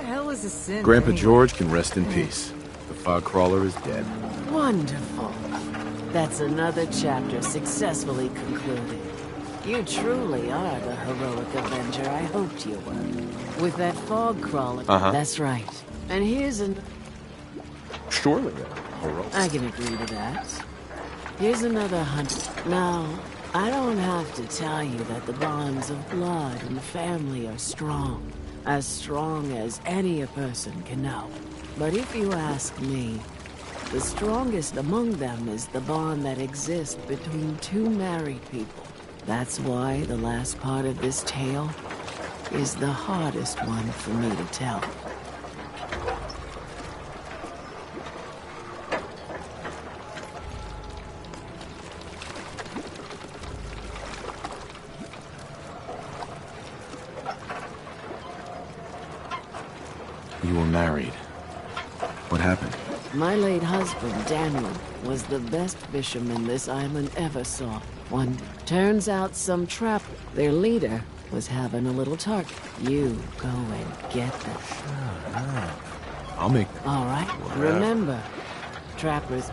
hell is a synth? Grandpa anyway? George can rest in peace. The fog crawler is dead. Wonderful. That's another chapter successfully concluded. You truly are the heroic Avenger I hoped you were. With that fog crawler. That's right. And here's an... Surely heroic. I can agree to that. Here's another hunt. Now, I don't have to tell you that the bonds of blood and family are strong. As strong as any a person can know. But if you ask me, the strongest among them is the bond that exists between two married people. That's why the last part of this tale is the hardest one for me to tell. You were married. What happened? My late husband, Daniel, was the best fisherman this island ever saw. One turns out some trap. Their leader was having a little talk. You go and get them. I'll make... All right. Remember, trappers...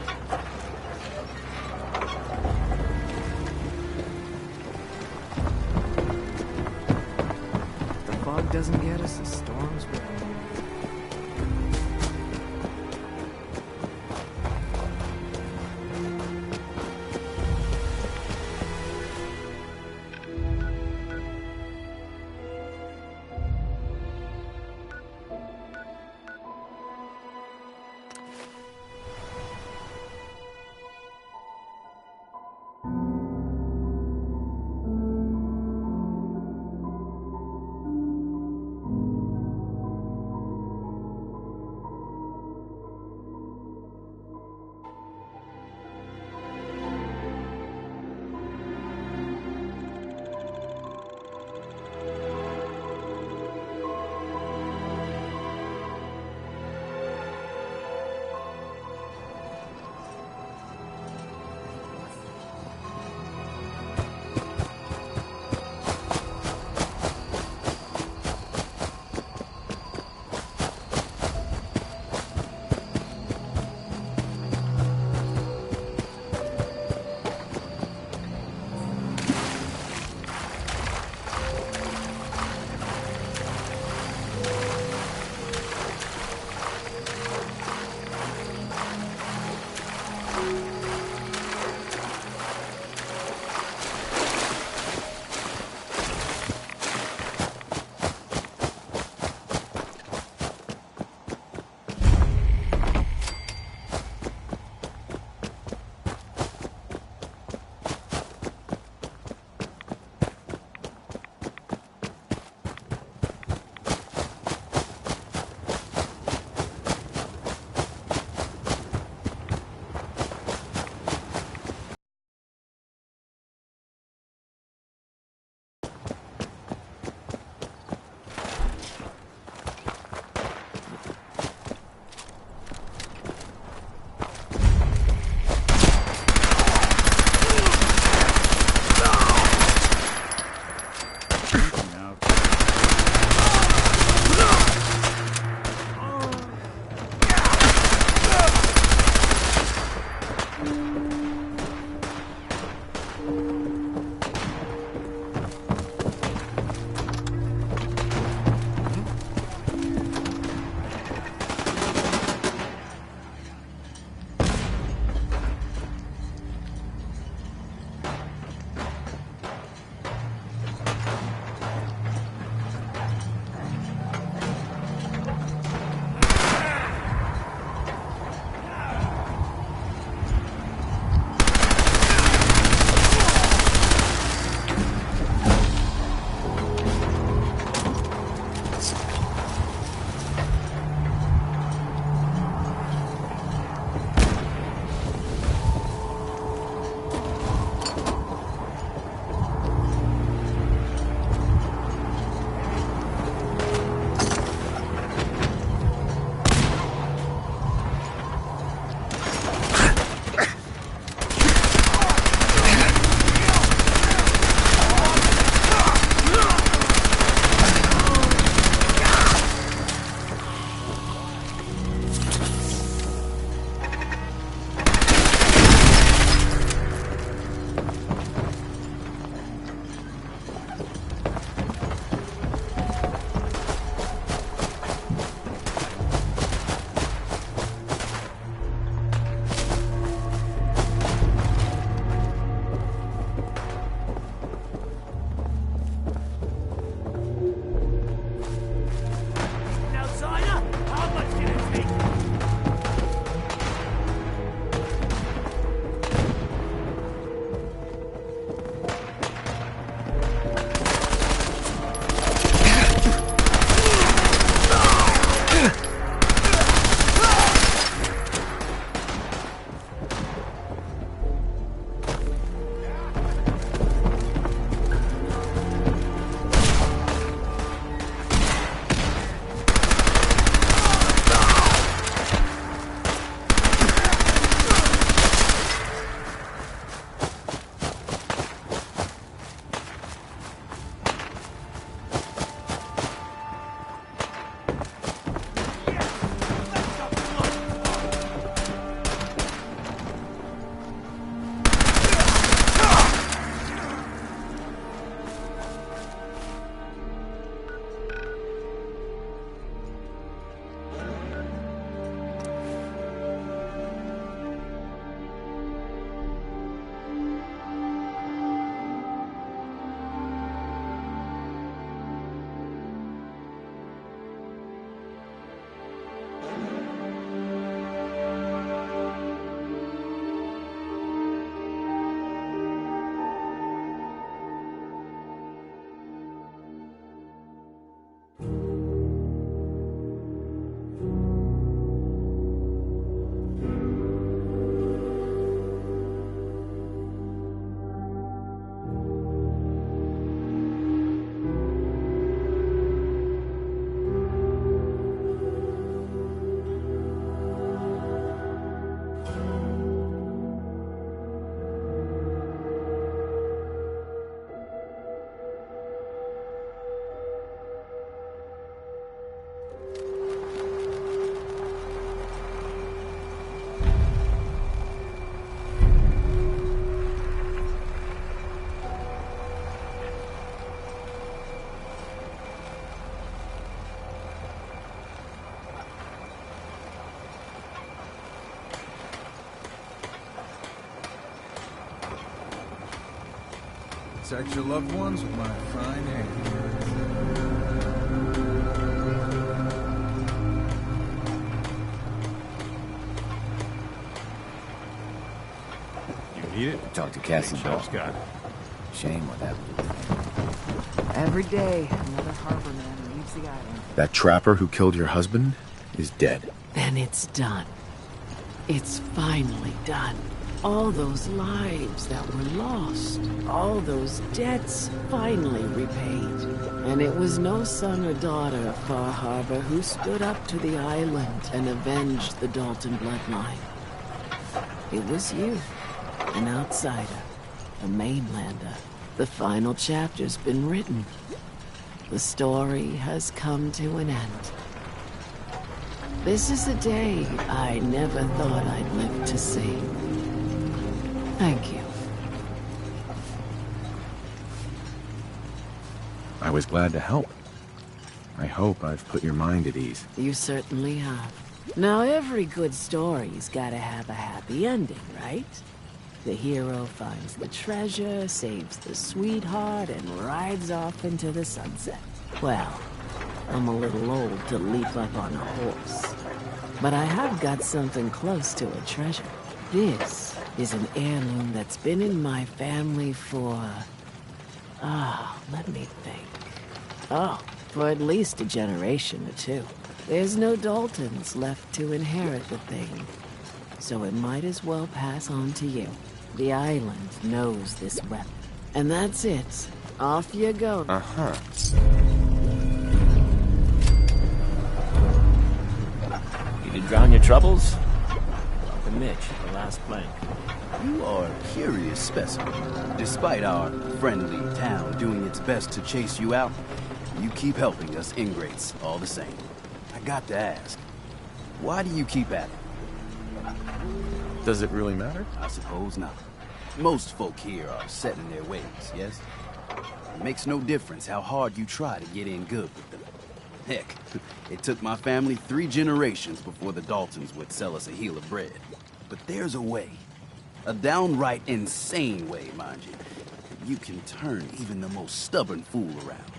The fog doesn't get us, the storms will. protect your loved ones with my fine hand. You need it? Talk to Cassie Ball. Scott. Shame what happened. Every day, another harbor man leaves the island. That trapper who killed your husband is dead. Then it's done. It's finally done. All those lives that were lost, all those debts finally repaid. And it was no son or daughter of Far Harbor who stood up to the island and avenged the Dalton bloodline. It was you, an outsider, a mainlander. The final chapter's been written. The story has come to an end. This is a day I never thought I'd live to see. Thank you. I was glad to help. I hope I've put your mind at ease. You certainly have. Now, every good story's gotta have a happy ending, right? The hero finds the treasure, saves the sweetheart, and rides off into the sunset. Well, I'm a little old to leap up on a horse. But I have got something close to a treasure. This is an heirloom that's been in my family for... let me think. For at least a generation or two. There's no Daltons left to inherit the thing. So it might as well pass on to you. The island knows this weapon. And that's it. Off you go. Uh-huh. You did drown your troubles? Talk to Mitch, the last plank. You are a curious specimen. Despite our friendly town doing its best to chase you out, you keep helping us ingrates all the same. I got to ask, why do you keep at it? Does it really matter? I suppose not. Most folk here are set in their ways, yes? It makes no difference how hard you try to get in good with them. Heck, it took my family 3 generations before the Daltons would sell us a heel of bread. But there's a way. A downright insane way, mind you. You can turn even the most stubborn fool around.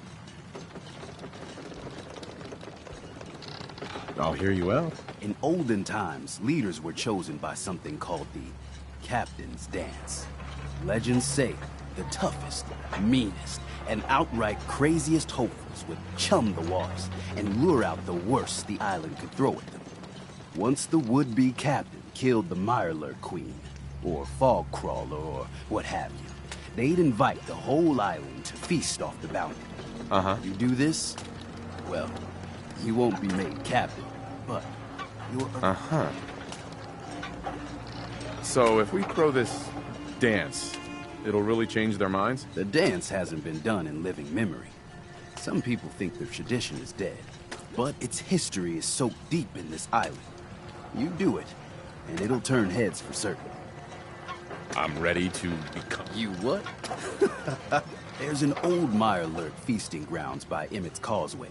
I'll hear you out. In olden times, leaders were chosen by something called the Captain's Dance. Legends say the toughest, meanest, and outright craziest hopefuls would chum the waters and lure out the worst the island could throw at them. Once the would-be captain killed the Mirelurk Queen, or Fog Crawler, or what have you, they'd invite the whole island to feast off the bounty. Uh-huh. You do this, well, you won't be made captain, but you're... Uh-huh. So if we throw this dance, it'll really change their minds? The dance hasn't been done in living memory. Some people think the tradition is dead, but its history is soaked deep in this island. You do it, and it'll turn heads for certain. I'm ready to become... You what? There's an old Mirelurk feasting grounds by Emmett's Causeway.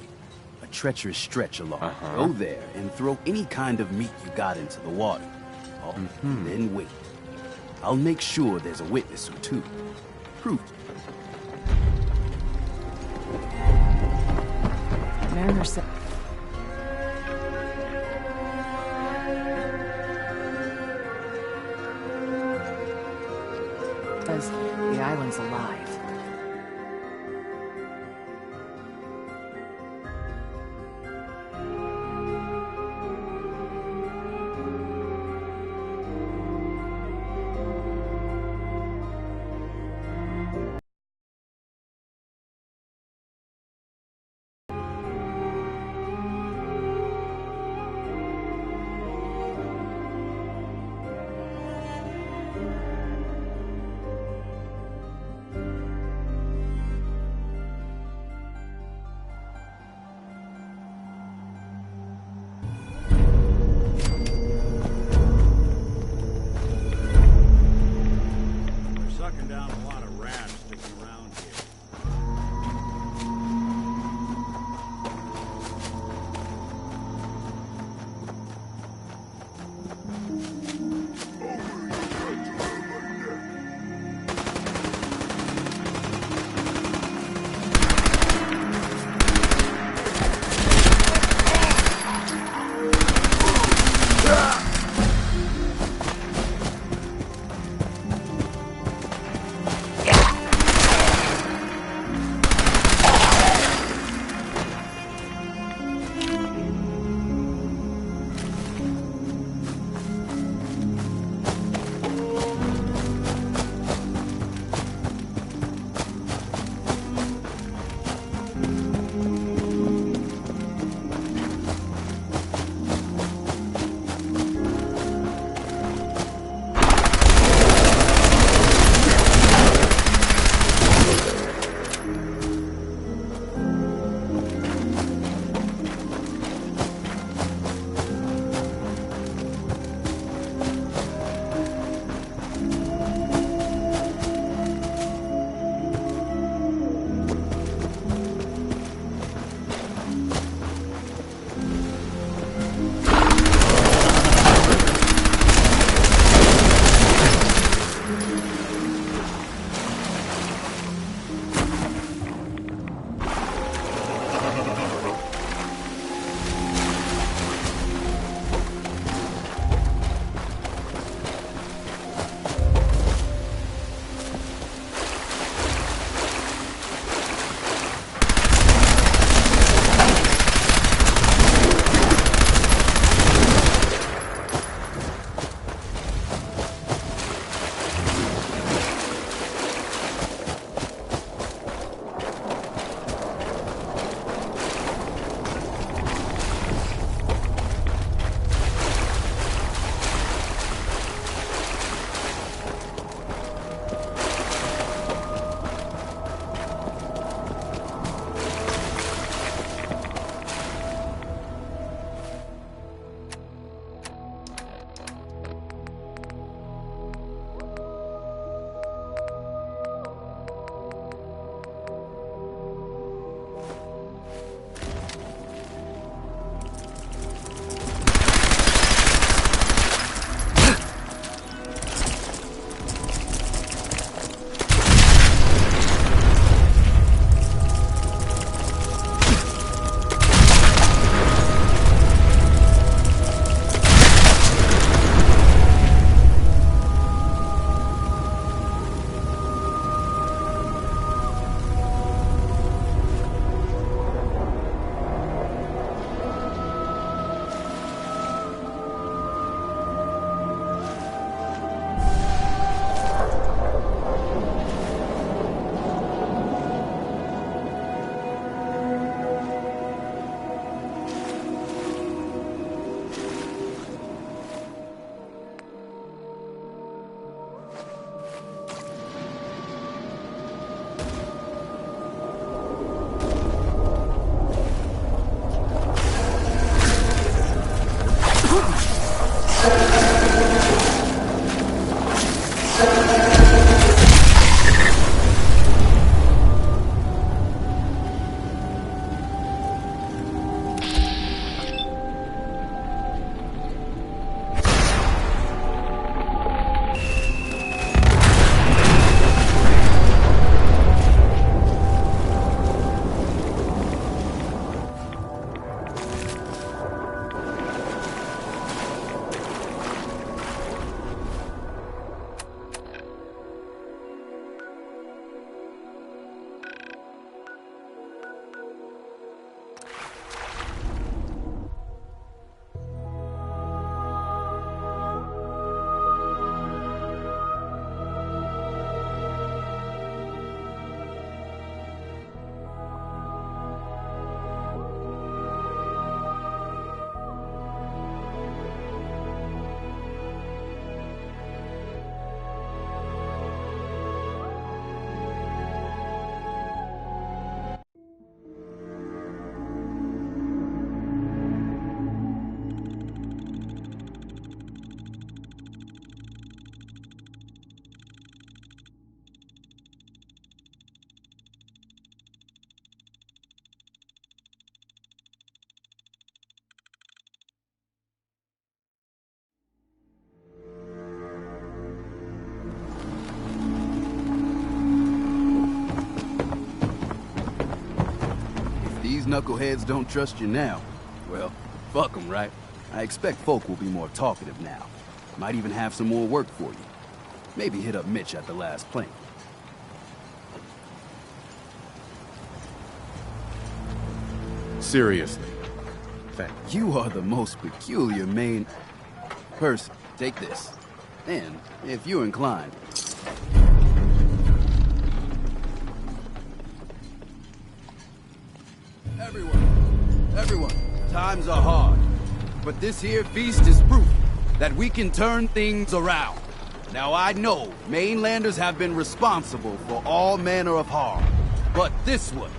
A treacherous stretch along. Go there and throw any kind of meat you got into the water. Oh, then wait. I'll make sure there's a witness or two. Proof. Mariner said... the island's alive. These knuckleheads don't trust you now. Well, fuck them, right? I expect folk will be more talkative now. Might even have some more work for you. Maybe hit up Mitch at the last plank. Seriously. Thank you. You are the most peculiar main person. Take this. And, if you're inclined, Everyone, times are hard. But this here feast is proof that we can turn things around. Now I know mainlanders have been responsible for all manner of harm. But this one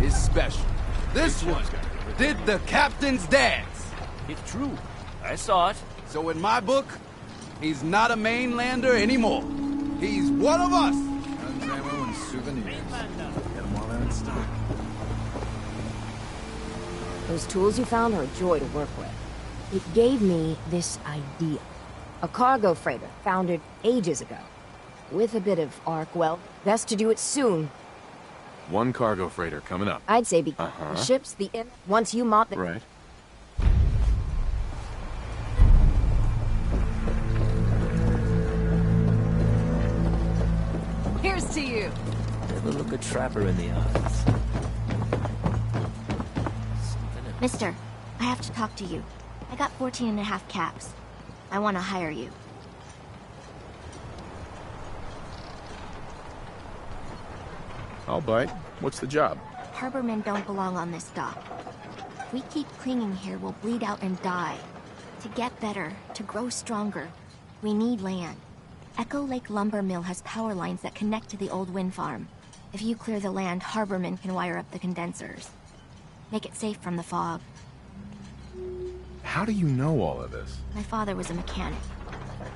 is special. This one did the captain's dance. It's true. I saw it. So in my book, he's not a mainlander anymore. He's one of us. Guns, ammo, and souvenirs. Get them while they're in stock. Those tools you found are a joy to work with. It gave me this idea. A cargo freighter founded ages ago. With a bit of arc weld, best to do it soon. One cargo freighter coming up. I'd say the ships, once you mop the... Right. Here's to you. Never look a trapper in the eyes. Mister, I have to talk to you. I got 14 and a half caps. I want to hire you. I'll bite. What's the job? Harbormen don't belong on this dock. If we keep clinging here, we'll bleed out and die. To get better, to grow stronger, we need land. Echo Lake Lumber Mill has power lines that connect to the old wind farm. If you clear the land, Harbormen can wire up the condensers. Make it safe from the fog. How do you know all of this? My father was a mechanic.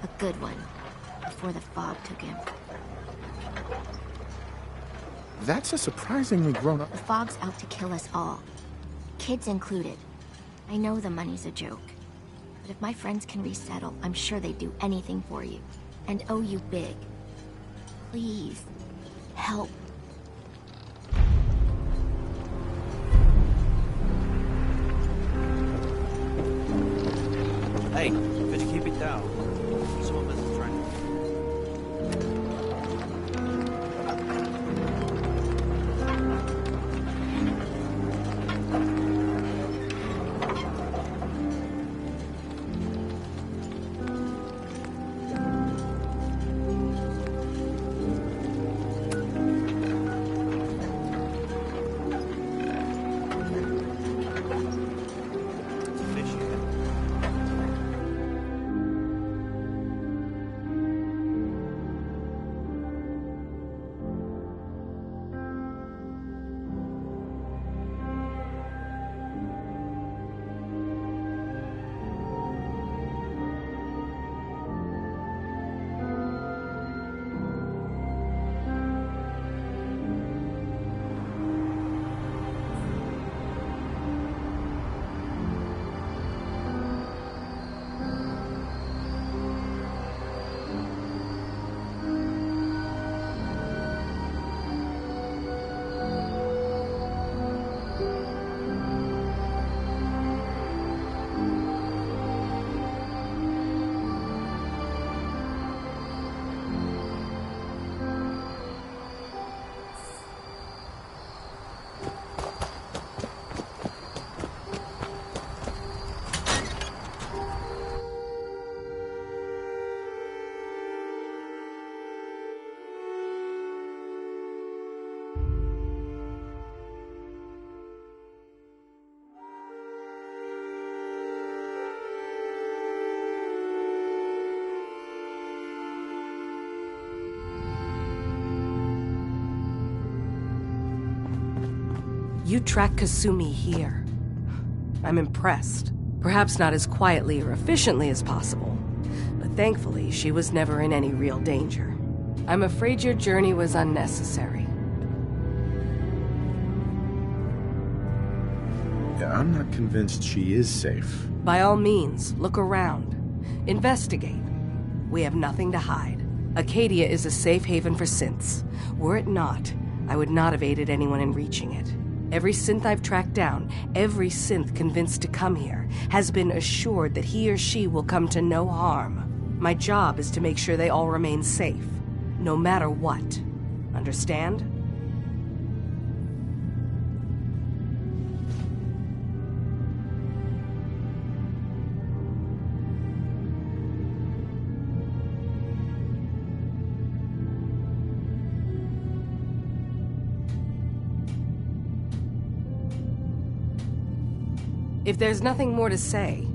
A good one. Before the fog took him. That's a surprisingly grown-up... The fog's out to kill us all. Kids included. I know the money's a joke. But if my friends can resettle, I'm sure they'd do anything for you. And owe you big. Please. Help. Hey, could you keep it down? Some of us are trying You track Kasumi here. I'm impressed. Perhaps not as quietly or efficiently as possible, but thankfully she was never in any real danger. I'm afraid your journey was unnecessary. Yeah, I'm not convinced she is safe. By all means, look around. Investigate. We have nothing to hide. Acadia is a safe haven for synths. Were it not, I would not have aided anyone in reaching it. Every synth I've tracked down, every synth convinced to come here, has been assured that he or she will come to no harm. My job is to make sure they all remain safe, no matter what. Understand? If there's nothing more to say...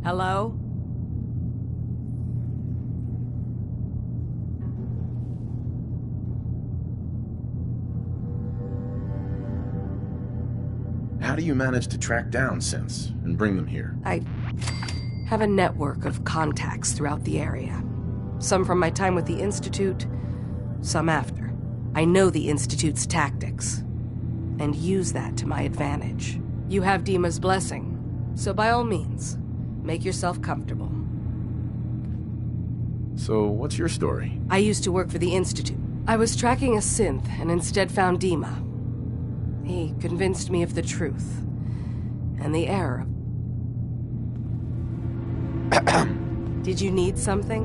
Hello? How do you manage to track down synths and bring them here? I have a network of contacts throughout the area. Some from my time with the Institute, some after. I know the Institute's tactics, and use that to my advantage. You have Dima's blessing, so by all means, make yourself comfortable. So, what's your story? I used to work for the Institute. I was tracking a synth and instead found Dima. He convinced me of the truth and the error. Did you need something?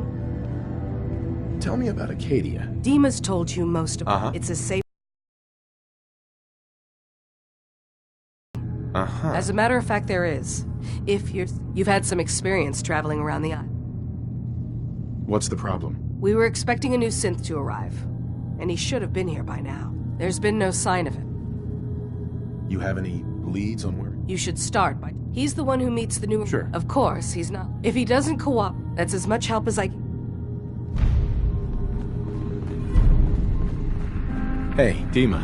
Tell me about Acadia. Dima's told you most of it. It's a safe... As a matter of fact, there is. If you've had some experience traveling around the island. What's the problem? We were expecting a new synth to arrive, and he should have been here by now. There's been no sign of it. You have any leads on where? You should start by... He's the one who meets the new... Sure. Of course, he's not. If he doesn't cooperate, that's as much help as I... Hey, Dima.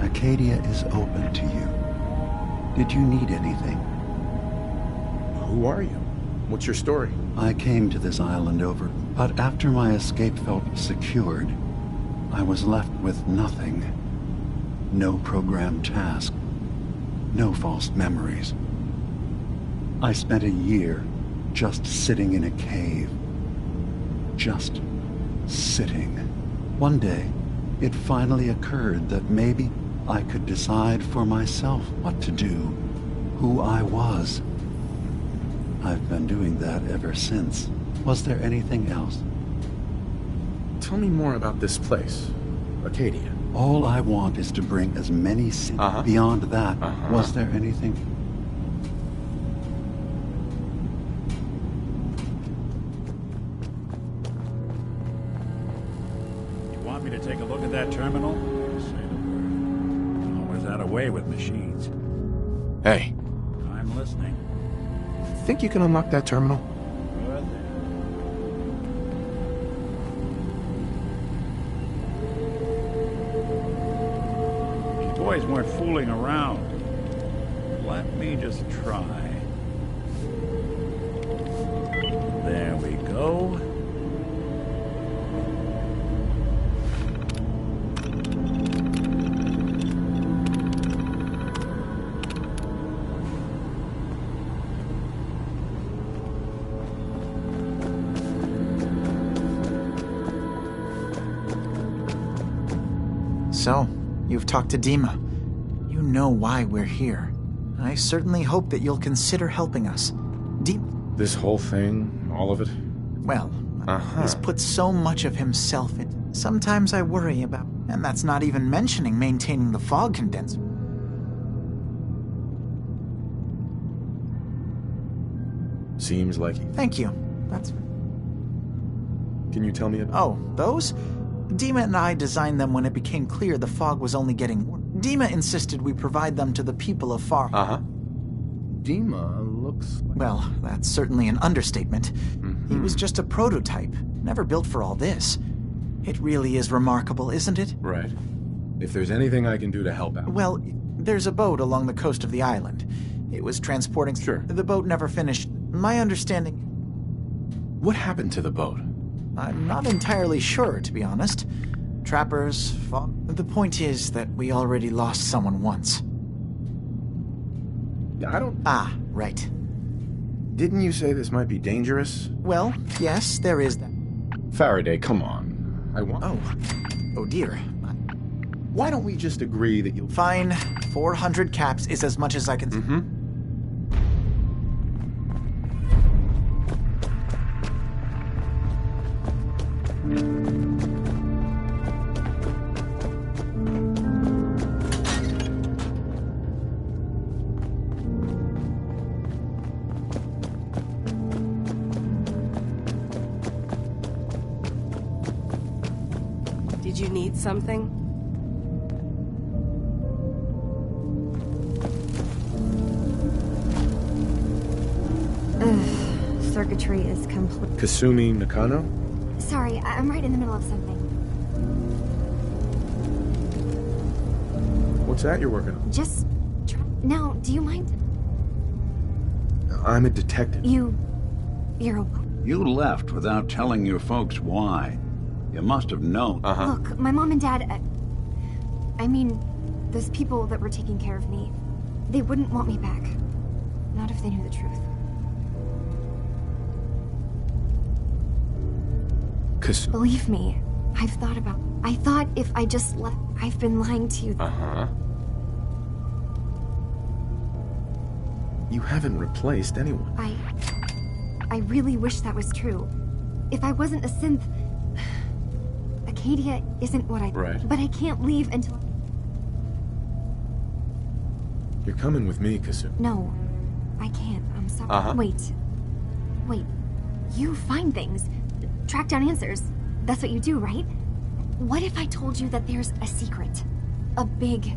Acadia is open to you. Did you need anything? Who are you? What's your story? I came to this island but after my escape felt secured, I was left with nothing. No programmed task. No false memories. I spent a year just sitting in a cave. Just sitting. One day, it finally occurred that maybe I could decide for myself what to do, who I was. I've been doing that ever since. Was there anything else? Tell me more about this place, Acadia. All I want is to bring as many Beyond that, was there anything? You want me to take a look at that terminal? Say the word. Always had a way with machines. Hey. I'm listening. Think you can unlock that terminal? Good then. These boys weren't fooling around. Let me just try. There we go. So, you've talked to Dima. You know why we're here. I certainly hope that you'll consider helping us. This whole thing, all of it? Well, he's put so much of himself in. Sometimes I worry about, and that's not even mentioning maintaining the fog condenser. Seems like... Thank you. That's... Can you tell me about... Oh, those? Dima and I designed them when it became clear the fog was only getting worse. Dima insisted we provide them to the people of Far. Dima looks like... Well, that's certainly an understatement. He was just a prototype, never built for all this. It really is remarkable, isn't it? Right. If there's anything I can do to help out... Well, there's a boat along the coast of the island. It was transporting... Sure. The boat never finished. My understanding... What happened to the boat? I'm not entirely sure, to be honest. Trappers, fog... The point is that we already lost someone once. I don't... Ah, right. Didn't you say this might be dangerous? Well, yes, there is that. Faraday, come on. I want... Oh dear. Why don't we just agree that you'll... Fine. 400 caps is as much as I can... Did you need something? Circuitry is complete. Kasumi Nakano? Sorry, I'm right in the middle of something. What's that you're working on? Just... Now, do you mind? I'm a detective. You're a... You left without telling your folks why. You must have known. Look, my mom and dad... I mean, those people that were taking care of me, they wouldn't want me back. Not if they knew the truth. Believe me, I've thought about... I thought if I just left... I've been lying to you. You haven't replaced anyone. I really wish that was true. If I wasn't a synth... Acadia isn't what I... Right. But I can't leave until... You're coming with me, Kasumi. No, I can't. I'm sorry. Wait. You find things. Track down answers. That's what you do, right? What if I told you that there's a secret? A big...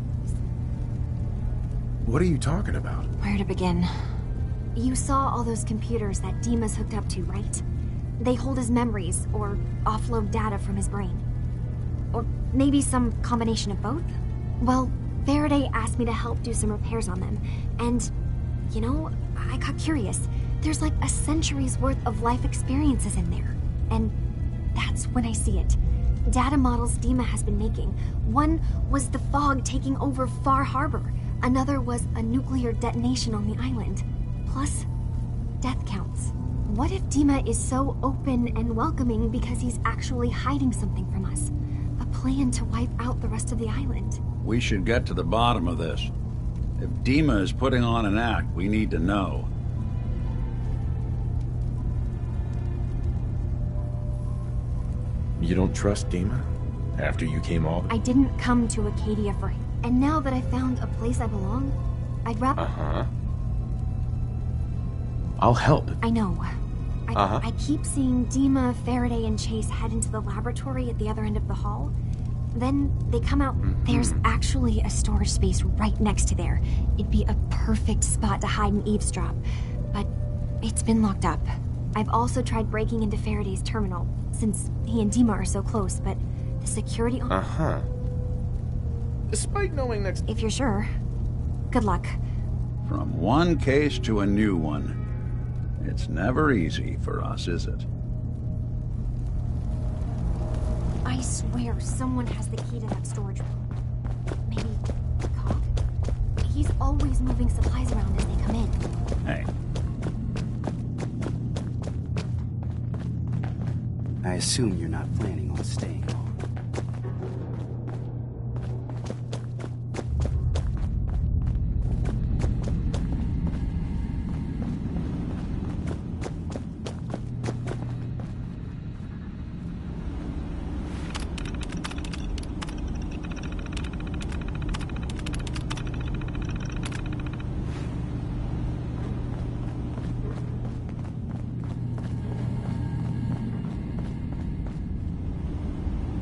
What are you talking about? Where to begin? You saw all those computers that Dima's hooked up to, right? They hold his memories, or offload data from his brain. Or maybe some combination of both? Well, Faraday asked me to help do some repairs on them, and, you know, I got curious. There's like a century's worth of life experiences in there. And that's when I see it. Data models Dima has been making. One was the fog taking over Far Harbor. Another was a nuclear detonation on the island. Plus, death counts. What if Dima is so open and welcoming because he's actually hiding something from us? A plan to wipe out the rest of the island. We should get to the bottom of this. If Dima is putting on an act, we need to know. You don't trust Dima? After you came all the... I didn't come to Acadia for him. And now that I found a place I belong, I'd rather... I'll help. I know. I keep seeing Dima, Faraday, and Chase head into the laboratory at the other end of the hall. Then they come out. There's actually a storage space right next to there. It'd be a perfect spot to hide and eavesdrop. But it's been locked up. I've also tried breaking into Faraday's terminal, since he and Dima are so close, but the security on... Despite knowing next... If you're sure. Good luck. From one case to a new one. It's never easy for us, is it? I swear someone has the key to that storage room. Maybe Cog? He's always moving supplies around as they come in. Hey. I assume you're not planning on staying long.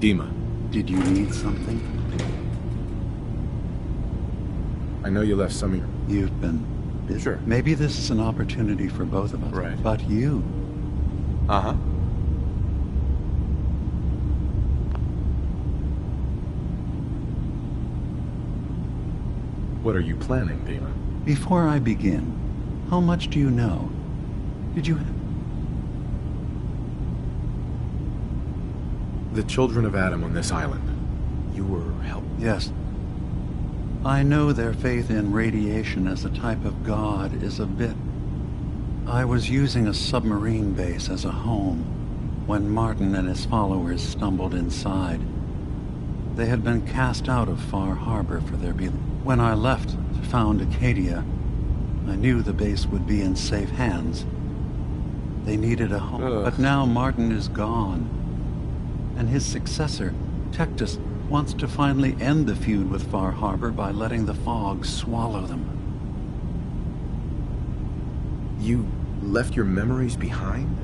Dima. Did you need something? I know you left some of your... You've been busy. Sure. Maybe this is an opportunity for both of us. Right. But you... Uh-huh. What are you planning, Dima? Before I begin, how much do you know? Did you... The children of Adam on this island. You were helping. Yes. I know their faith in radiation as a type of god is a bit... I was using a submarine base as a home when Martin and his followers stumbled inside. They had been cast out of Far Harbor for their When I left to found Acadia, I knew the base would be in safe hands. They needed a home. But now Martin is gone. And his successor, Tectus, wants to finally end the feud with Far Harbor by letting the fog swallow them. You left your memories behind?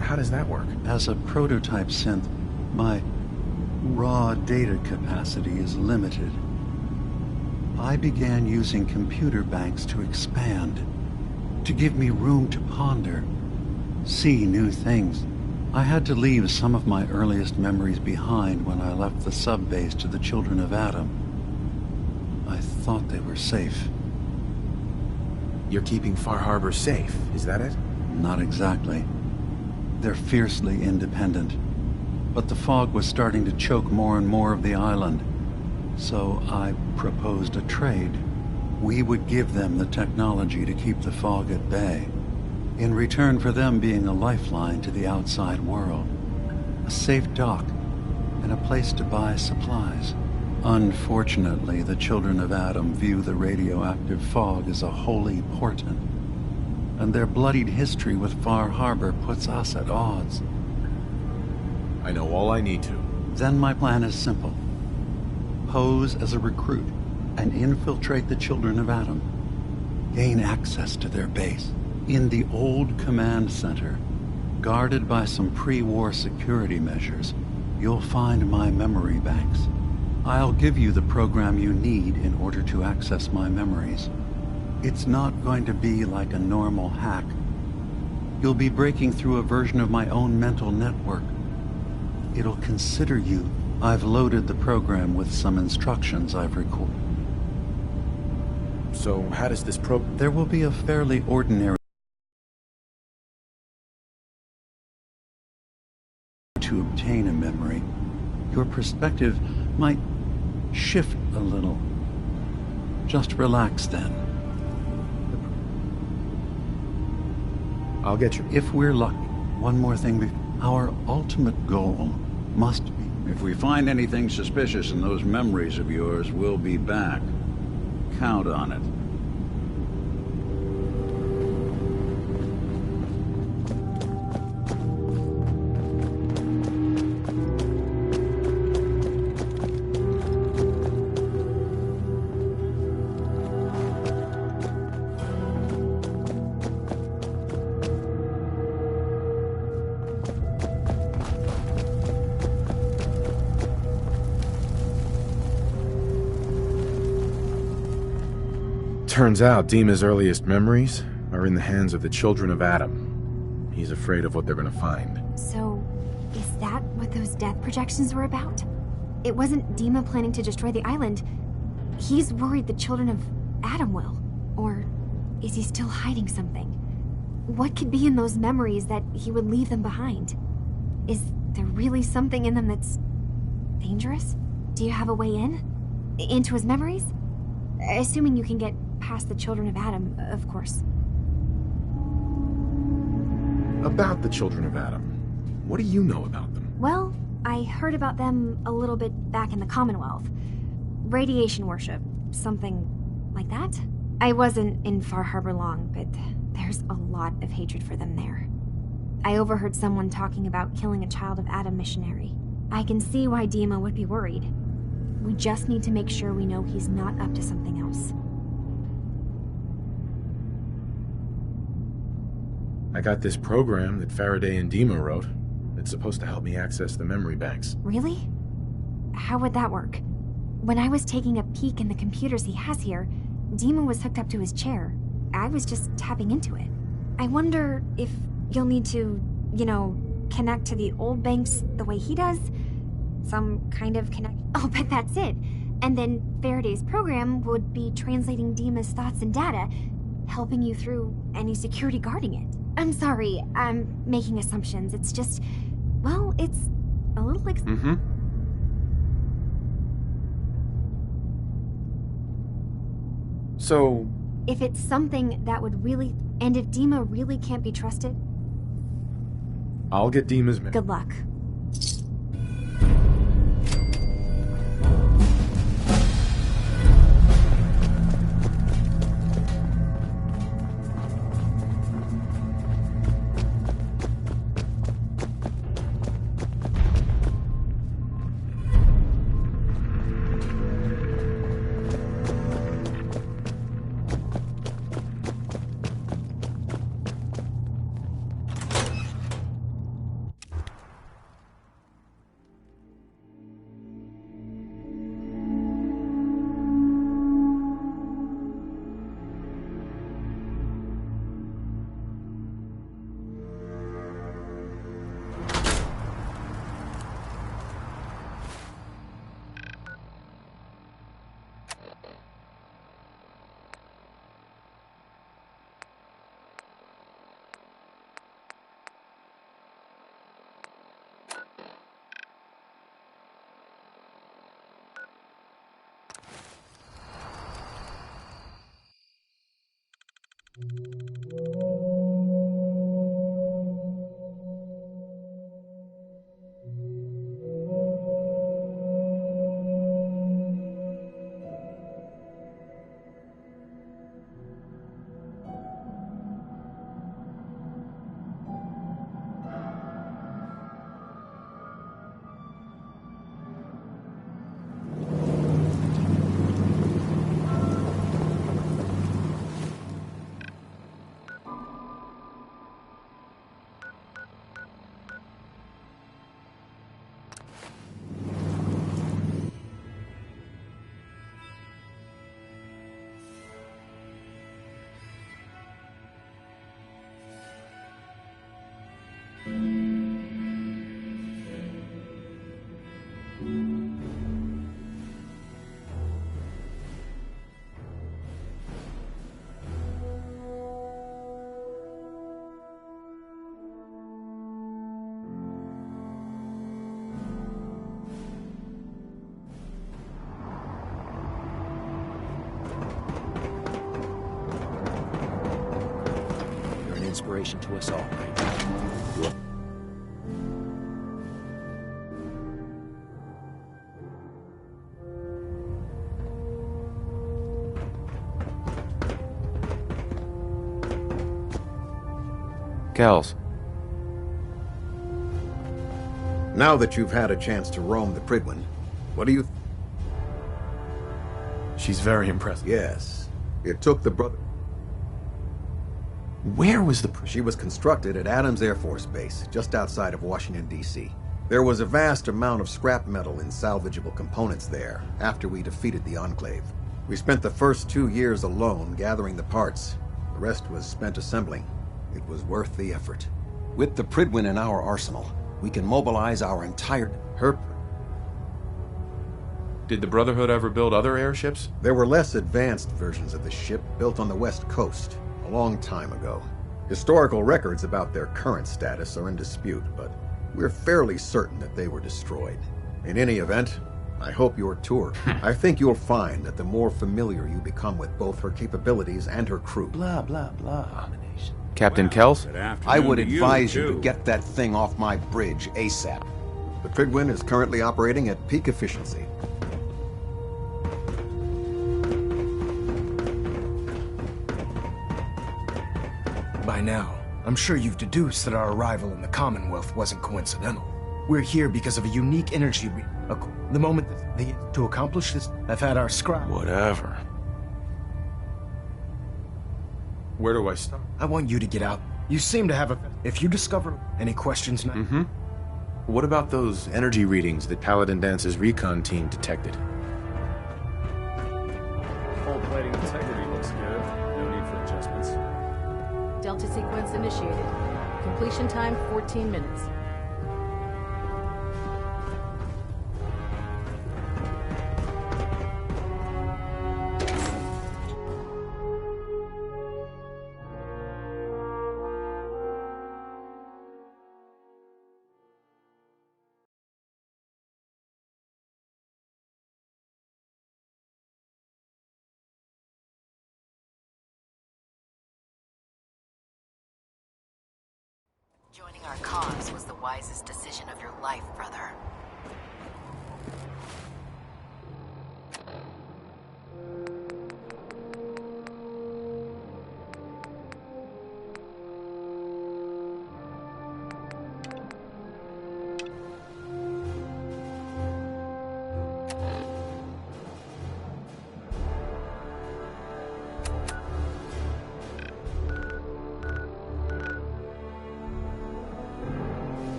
How does that work? As a prototype synth, my raw data capacity is limited. I began using computer banks to expand, to give me room to ponder, see new things. I had to leave some of my earliest memories behind when I left the sub-base to the Children of Adam. I thought they were safe. You're keeping Far Harbor safe, is that it? Not exactly. They're fiercely independent. But the fog was starting to choke more and more of the island. So I proposed a trade. We would give them the technology to keep the fog at bay, in return for them being a lifeline to the outside world, a safe dock, and a place to buy supplies. Unfortunately, the Children of Adam view the radioactive fog as a holy portent, and their bloodied history with Far Harbor puts us at odds. I know all I need to. Then my plan is simple. Pose as a recruit and infiltrate the Children of Adam. Gain access to their base. In the old command center, guarded by some pre-war security measures, you'll find my memory banks. I'll give you the program you need in order to access my memories. It's not going to be like a normal hack. You'll be breaking through a version of my own mental network. It'll consider you. I've loaded the program with some instructions I've recorded. So how does this There will be a fairly ordinary to obtain a memory. Your perspective might shift a little. Just relax then. I'll get you. If we're lucky. One more thing. Our ultimate goal must be... If we find anything suspicious in those memories of yours, we'll be back. Count on it. Turns out Dima's earliest memories are in the hands of the Children of Adam. He's afraid of what they're going to find. So, is that what those death projections were about? It wasn't Dima planning to destroy the island. He's worried the Children of Adam will. Or is he still hiding something? What could be in those memories that he would leave them behind? Is there really something in them that's dangerous? Do you have a way in? Into his memories? Assuming you can get past the Children of Adam, of course. About the Children of Adam, what do you know about them? Well, I heard about them a little bit back in the Commonwealth. Radiation worship, something like that. I wasn't in Far Harbor long, but there's a lot of hatred for them there. I overheard someone talking about killing a Child of Adam missionary. I can see why Dima would be worried. We just need to make sure we know he's not up to something else. I got this program that Faraday and Dima wrote. It's supposed to help me access the memory banks. Really? how would that work? When I was taking a peek in the computers he has here, Dima was hooked up to his chair. I was just tapping into it. I wonder if you'll need to, connect to the old banks the way he does? Some kind of connect... Oh, but that's it. And then Faraday's program would be translating Dima's thoughts and data, helping you through any security guarding it. I'm sorry, I'm making assumptions. It's just... Well, it's a little like... So... If it's something that would really... And if Dima really can't be trusted... I'll get Dima's minute. Good luck. Inspiration to us all, right? Kells. Now that you've had a chance to roam the Prydwen, what do you... She's very impressive. Yes. It took the brother... Where was the... She was constructed at Adams Air Force Base, just outside of Washington, D.C. There was a vast amount of scrap metal and salvageable components there after we defeated the Enclave. We spent the first 2 years alone gathering the parts. The rest was spent assembling. It was worth the effort. With the Prydwen in our arsenal, we can mobilize our entire... Did the Brotherhood ever build other airships? There were less advanced versions of the ship built on the West Coast a long time ago. Historical records about their current status are in dispute, but we're fairly certain that they were destroyed. In any event, I hope your tour. I think you'll find that the more familiar you become with both her capabilities and her crew. Blah, blah, blah. Captain Kells? I would advise you to get that thing off my bridge ASAP. The Prydwen is currently operating at peak efficiency. By now, I'm sure you've deduced that our arrival in the Commonwealth wasn't coincidental. We're here because of a unique energy the moment to accomplish this, I've had our scribe... Whatever. Where do I start? I want you to get out. You seem to have a... If you discover any questions now... What about those energy readings that Paladin Dance's recon team detected? Full plating integrity looks good. No need for adjustments. Delta sequence initiated. Completion time 14 minutes. Joining our cause was the wisest decision of your life, brother.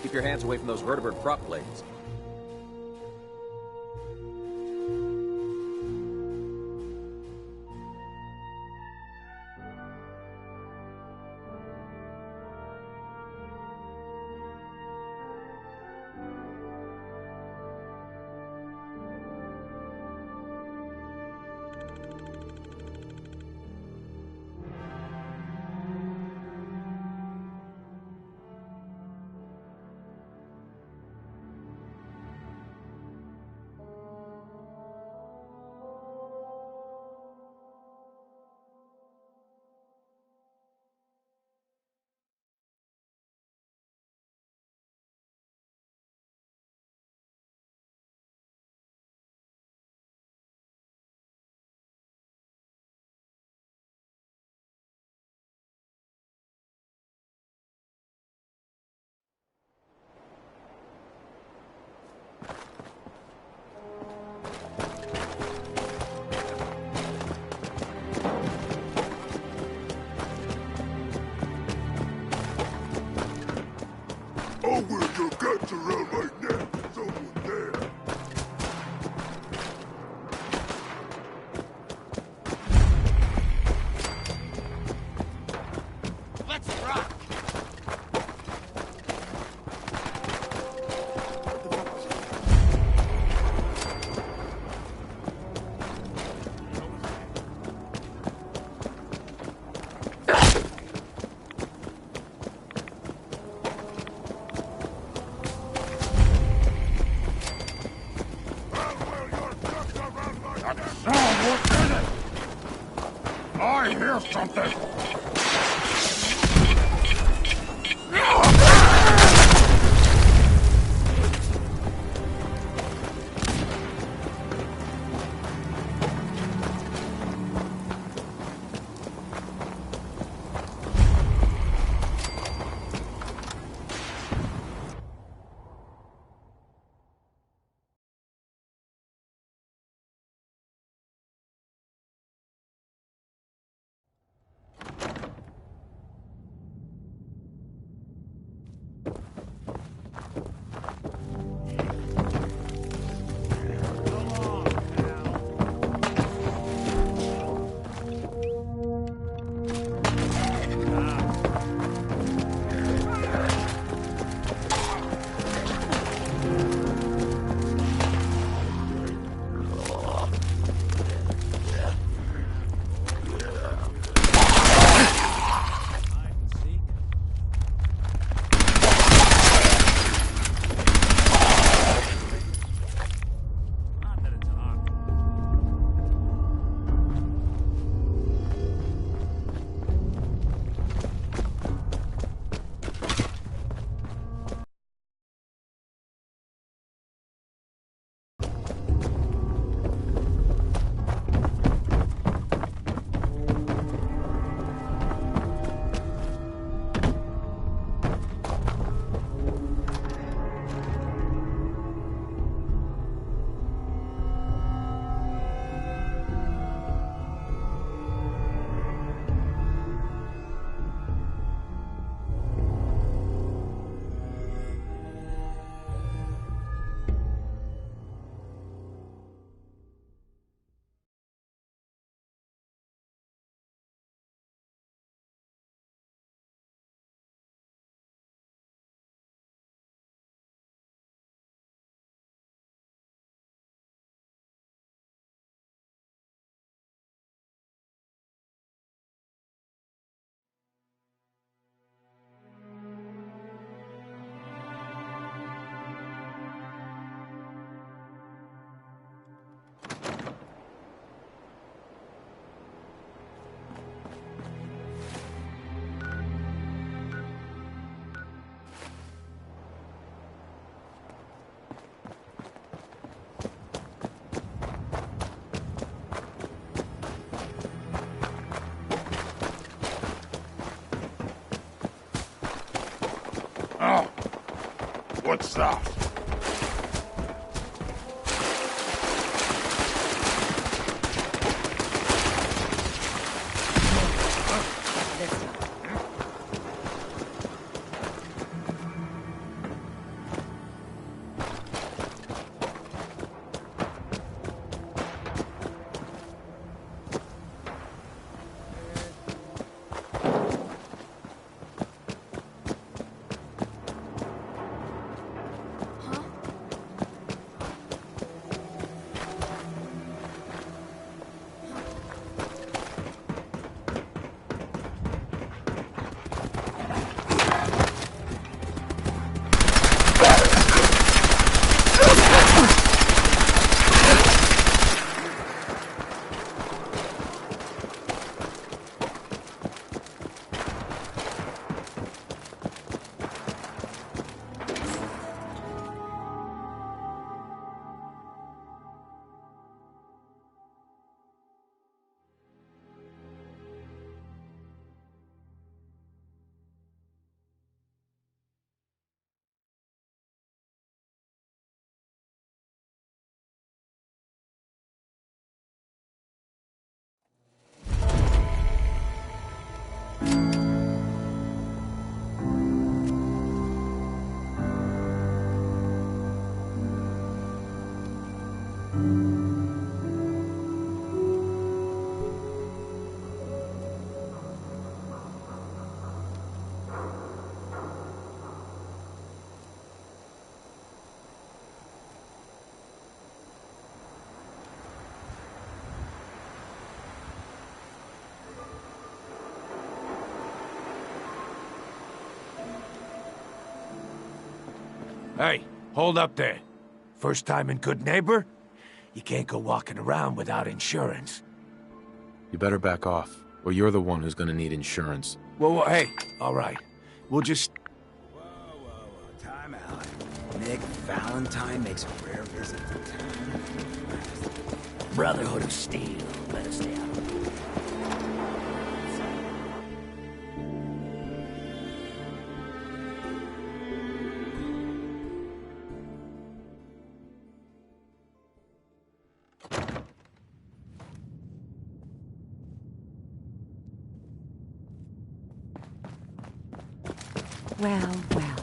Keep your hands away from those vertebrate prop blades. Oh, with your guts around my neck, someone there. Let's rock! I hear something! What's that? Hey, hold up there. First time in Good Neighbor? You can't go walking around without insurance. You better back off, or you're the one who's gonna need insurance. Whoa, hey, all right. We'll just... Whoa, time out. Nick Valentine makes a rare visit to town. Brotherhood of Steel, better stay out of it. Well, well,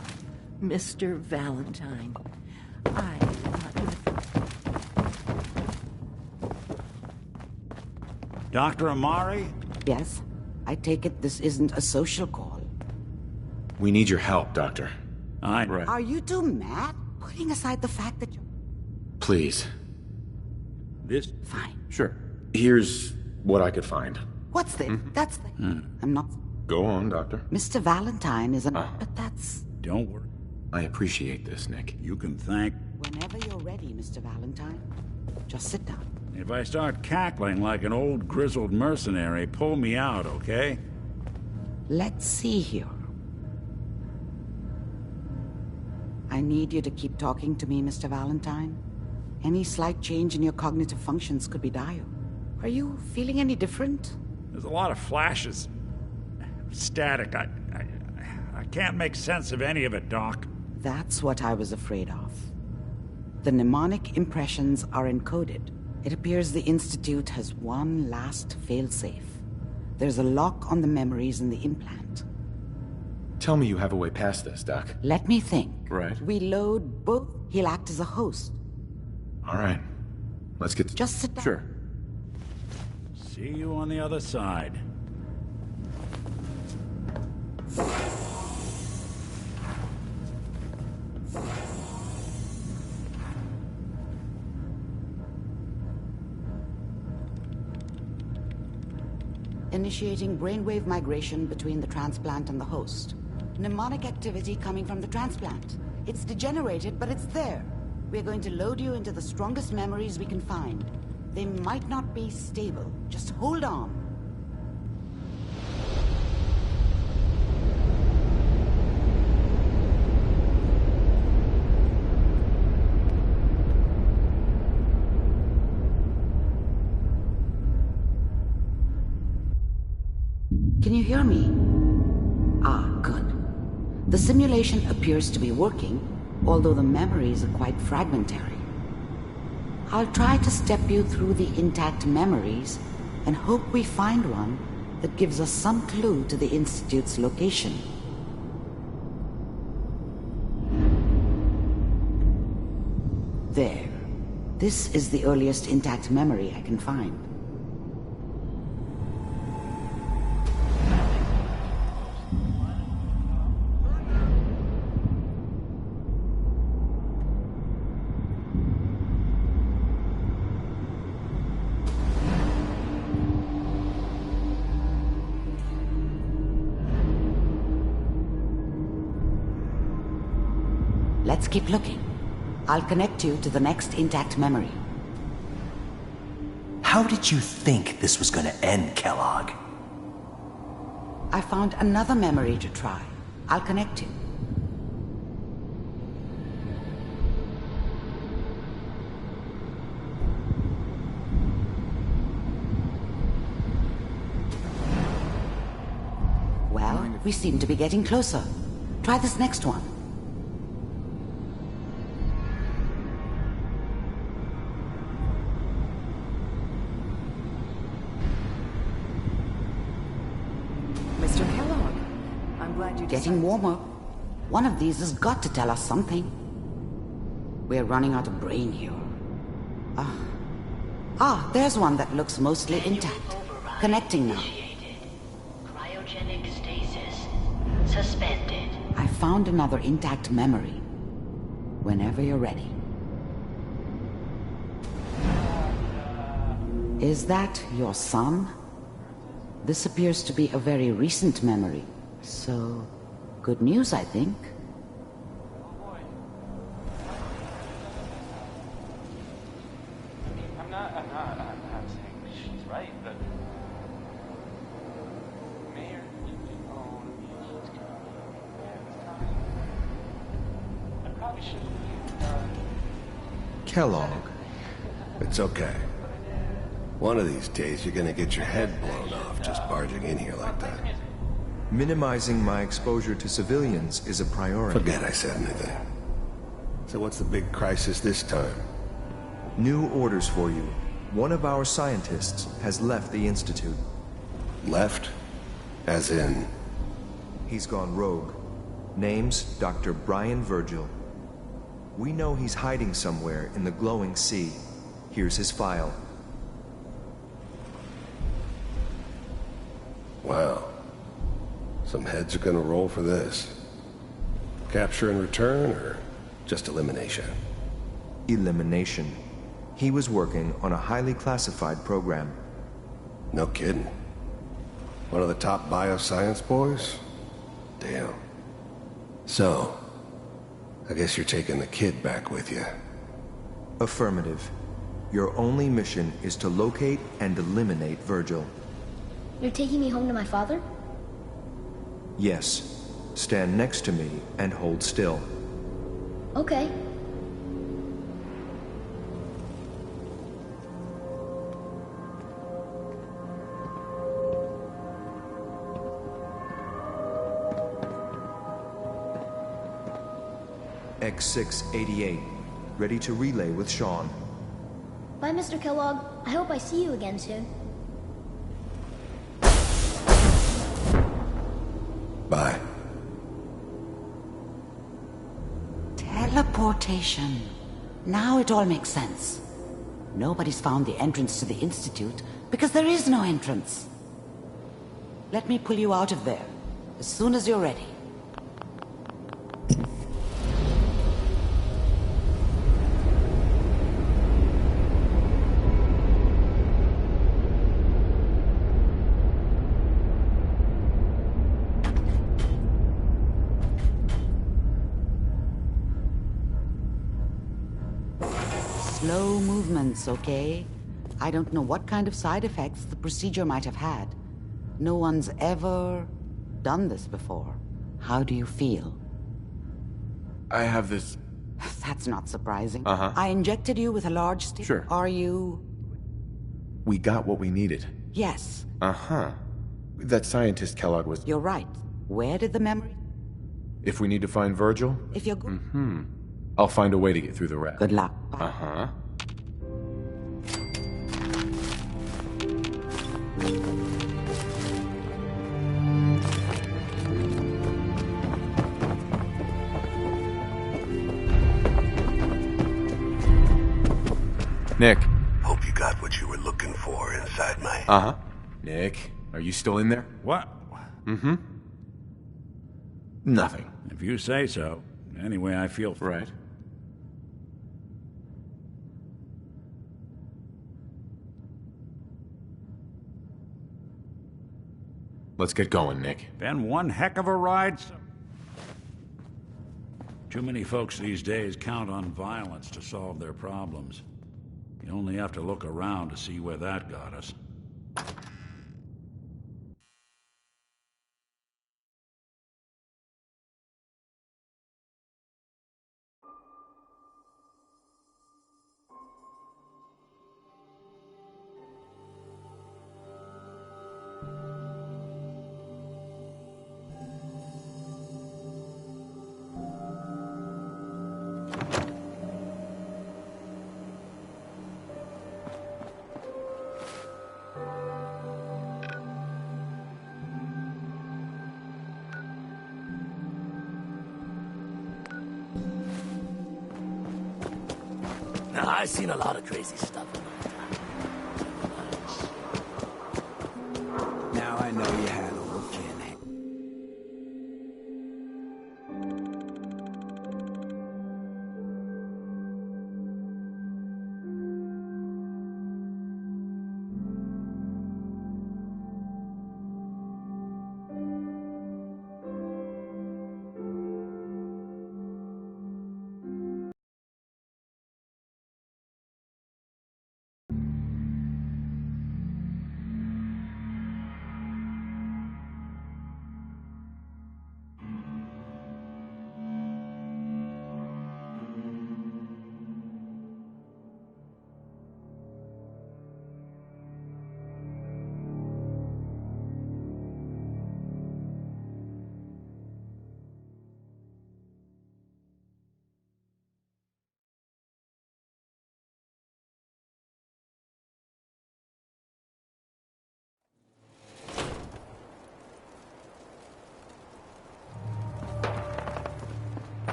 Mr. Valentine, I Dr. Amari? Yes? I take it this isn't a social call. We need your help, Doctor. Right. Are you two mad? Putting aside the fact that you... Please. This? Fine. Sure. Here's what I could find. What's this? That's the... I'm not... Go on, Doctor. Mr. Valentine is an... But that's... Don't worry. I appreciate this, Nick. You can thank... Whenever you're ready, Mr. Valentine. Just sit down. If I start cackling like an old grizzled mercenary, pull me out, okay? Let's see here. I need you to keep talking to me, Mr. Valentine. Any slight change in your cognitive functions could be dire. Are you feeling any different? There's a lot of flashes. Static. I can't make sense of any of it, Doc. That's what I was afraid of. The mnemonic impressions are encoded. It appears the Institute has one last failsafe. There's a lock on the memories in the implant. Tell me you have a way past this, Doc. Let me think. Right. We load both. He'll act as a host. All right. Let's get... Just sit down. Sure. See you on the other side. Initiating brainwave migration between the transplant and the host. Mnemonic activity coming from the transplant. It's degenerated, but it's there. We're going to load you into the strongest memories we can find. They might not be stable. Just hold on. Can you hear me? Ah, good. The simulation appears to be working, although the memories are quite fragmentary. I'll try to step you through the intact memories and hope we find one that gives us some clue to the Institute's location. There. This is the earliest intact memory I can find. Let's keep looking. I'll connect you to the next intact memory. How did you think this was going to end, Kellogg? I found another memory to try. I'll connect you. Well, we seem to be getting closer. Try this next one. Getting warmer. One of these has got to tell us something. We're running out of brain here. There's one that looks mostly intact. Connecting now. Cryogenic stasis suspended. I found another intact memory. Whenever you're ready. Is that your son? This appears to be a very recent memory. So, good news, I think. I'm not saying she's right, but Mayor, I probably shouldn't. Kellogg. It's okay. One of these days, you're gonna get your head blown off just barging in here like that. Minimizing my exposure to civilians is a priority. Forget I said anything. So what's the big crisis this time? New orders for you. One of our scientists has left the Institute. Left? As in? He's gone rogue. Name's Dr. Brian Virgil. We know he's hiding somewhere in the glowing sea. Here's his file. Wow. Some heads are gonna roll for this. Capture and return, or just elimination? Elimination. He was working on a highly classified program. No kidding. One of the top bioscience boys? Damn. So, I guess you're taking the kid back with you. Affirmative. Your only mission is to locate and eliminate Virgil. You're taking me home to my father? Yes. Stand next to me and hold still. Okay. X688. Ready to relay with Sean. Bye, Mr. Kellogg. I hope I see you again soon. Bye. Teleportation. Now it all makes sense. Nobody's found the entrance to the Institute because there is no entrance. Let me pull you out of there as soon as you're ready. Slow movements, okay? I don't know what kind of side effects the procedure might have had. No one's ever done this before. How do you feel? I have this... That's not surprising. Uh-huh. I injected you with a large stick. Sure. Are you... We got what we needed. Yes. Uh-huh. That scientist Kellogg was... You're right. Where did the memory... If we need to find Virgil? If you're good... Mm-hmm. I'll find a way to get through the rest. Good luck. Uh-huh. Nick. Hope you got what you were looking for inside my... Uh-huh. Nick, are you still in there? What? Mm-hmm. Nothing. If you say so. Anyway, I feel... Right. Let's get going, Nick. Been one heck of a ride. Too many folks these days count on violence to solve their problems. You only have to look around to see where that got us. Now, I've seen a lot of crazy stuff. Now I know you had a look in.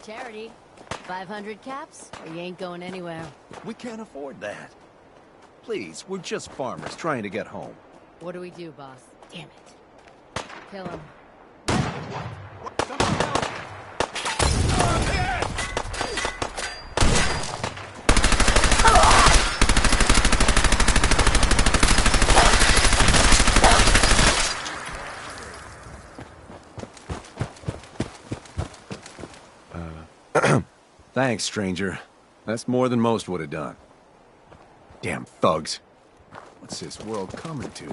Charity. 500 caps, or you ain't going anywhere. We can't afford that. Please, we're just farmers trying to get home. What do we do, boss? Damn it. Kill him. Thanks, stranger. That's more than most would have done. Damn thugs. What's this world coming to?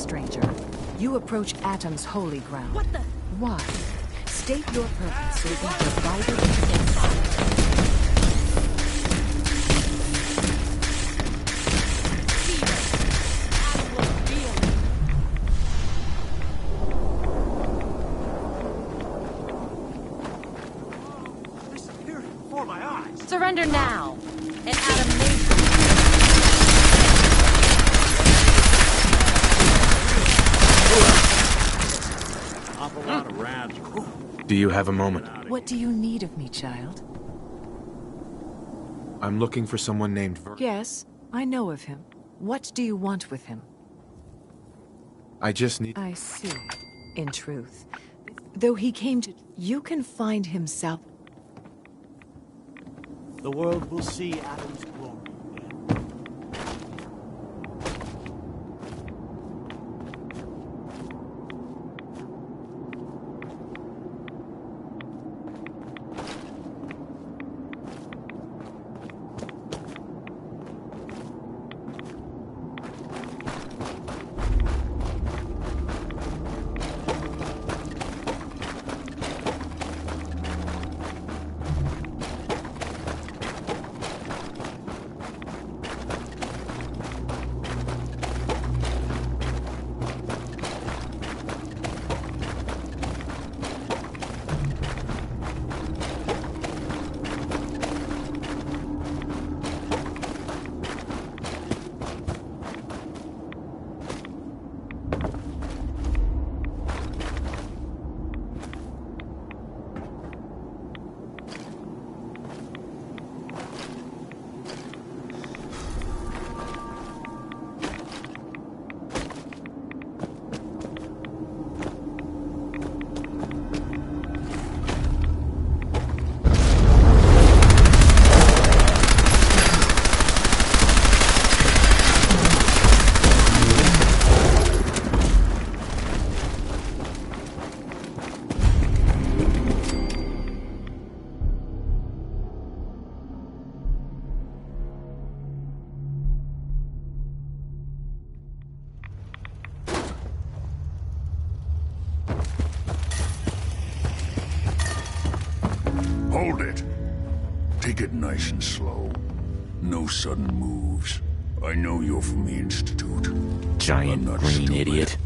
stranger. You approach Atom's holy ground. What the? Why? State your purpose so we can divide it into insight. Surrender now, and Adam may... Awful lot of rats. Do you have a moment? What do you need of me, child? I'm looking for someone named Yes, I know of him. What do you want with him? I just need... I see. In truth, though he came to... You can find him south... The world will see Adam's glory. Hold it. Take it nice and slow. No sudden moves. I know you're from the Institute. Giant green stupid. idiot.